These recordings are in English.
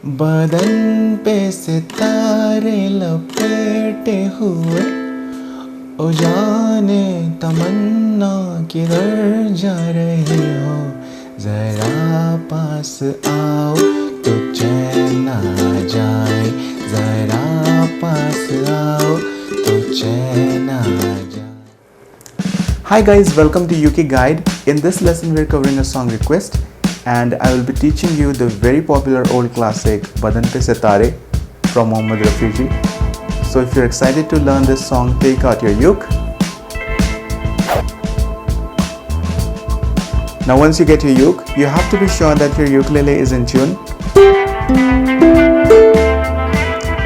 बदन पे सितारे लपेटे हुए, ओ जाने तमन्ना किधर जा रही हो, जरा पास आओ तो चैन आ जाए, जरा पास आओ तो चैन आ जाए. Hi guys, welcome to UK Guide. In this lesson we're covering a song request and I will be teaching you the very popular old classic Badan Pe Sitare from Mohammad Rafi. So if you're excited to learn this song, take out your uke. Now once you get your uke, you have to be sure that your ukulele is in tune.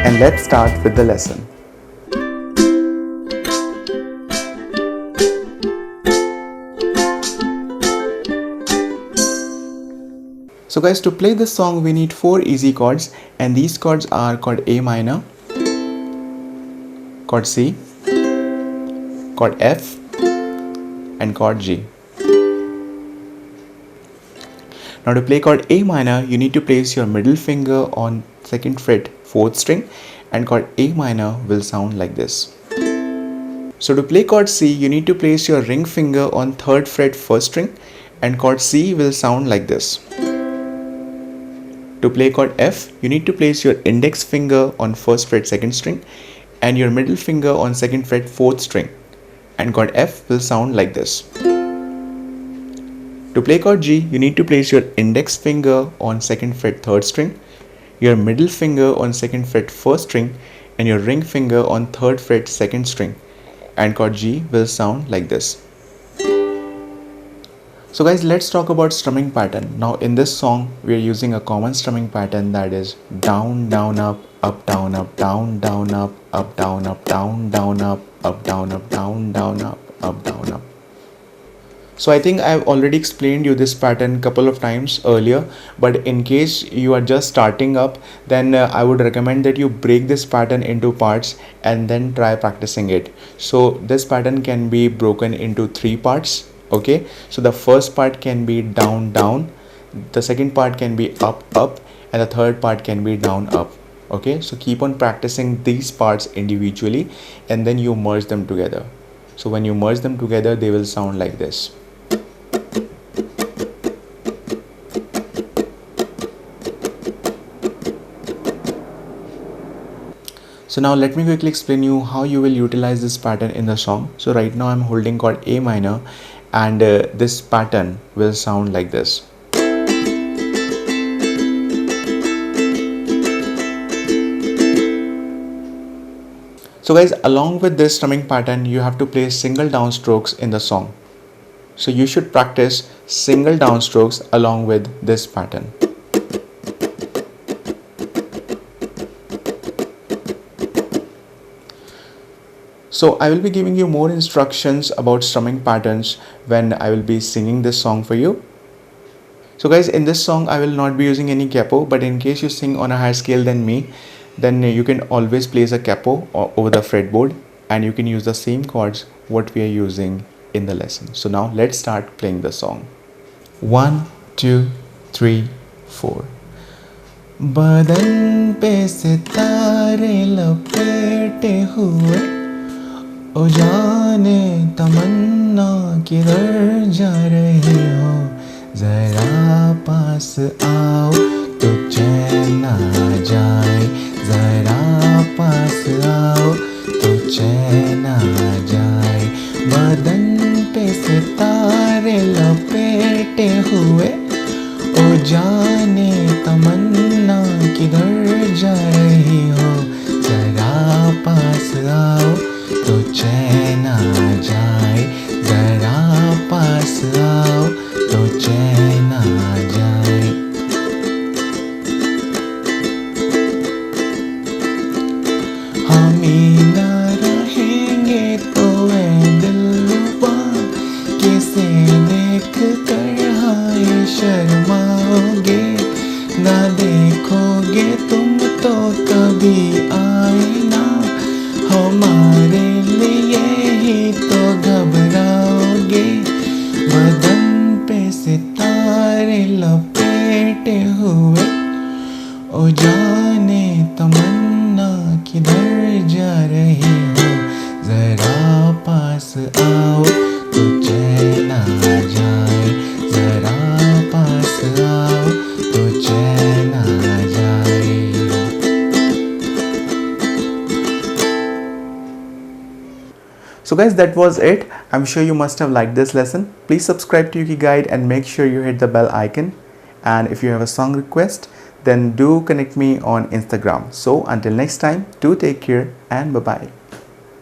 And let's start with the lesson. So guys, to play this song we need 4 easy chords, and these chords are chord A minor, chord C, chord F and chord G. Now to play chord A minor, you need to place your middle finger on 2nd fret 4th string, and chord A minor will sound like this. So to play chord C, you need to place your ring finger on 3rd fret 1st string, and chord C will sound like this. To play chord F, you need to place your index finger on 1st fret 2nd string and your middle finger on 2nd fret 4th string, and chord F will sound like this. To play chord G, you need to place your index finger on 2nd fret 3rd string, your middle finger on 2nd fret 1st string and your ring finger on 3rd fret 2nd string, and chord G will sound like this. So guys, let's talk about strumming pattern. Now in this song we are using a common strumming pattern, that is down down up down up down down up down up down down up down up down down up down up. So I think I've already explained you this pattern couple of times earlier, but in case you are just starting up, then I would recommend that you break this pattern into parts and then try practicing it. So this pattern can be broken into 3 parts. Okay, so the first part can be down down, the second part can be up up, and the third part can be down up. Okay, so keep on practicing these parts individually and then you merge them together. So when you merge them together, they will sound like this. So now let me quickly explain you how you will utilize this pattern in the song. So right now I'm holding chord A minor, and this pattern will sound like this. So guys, along with this strumming pattern, you have to play single downstrokes in the song. So you should practice single downstrokes along with this pattern. So I will be giving you more instructions about strumming patterns when I will be singing this song for you. So guys, in this song I will not be using any capo, but in case you sing on a higher scale than me, then you can always place a capo over the fretboard and you can use the same chords what we are using in the lesson. So now let's start playing the song. 1 2 3 4. बदन पे सितारे लपेटे हुए, ओ जाने तमन्ना किधर जा रही हो, जरा पास आओ तो चैन आ जाए, जरा पास आओ तो चैन आ जाए. बदन पे सितारे लपेटे हुए, ओ जाने तमन्ना किधर जा रही हो, जरा पास आओ तो चैन आ जाए, जरा पास आओ तो चैन आ जाए. हम ही ना रहेंगे तो ऐ दिलरुबा, किसे देख कर हाय शर्माओगे, ना देखोगे तुम तो कभी आए ना, हमारे लिए ही तो घबराओगे. बदन पे सितारे लपेटे हुए, ओ जाने तमन्ना किधर जा रही हो, जरा पास आओ तो चैन आ जाए, जरा पास आओ तो चैन आ जाए. So guys, that was it. I'm sure you must have liked this lesson. Please subscribe to Yuki Guide and make sure you hit the bell icon. And if you have a song request, then do connect me on Instagram. So until next time, do take care and bye bye.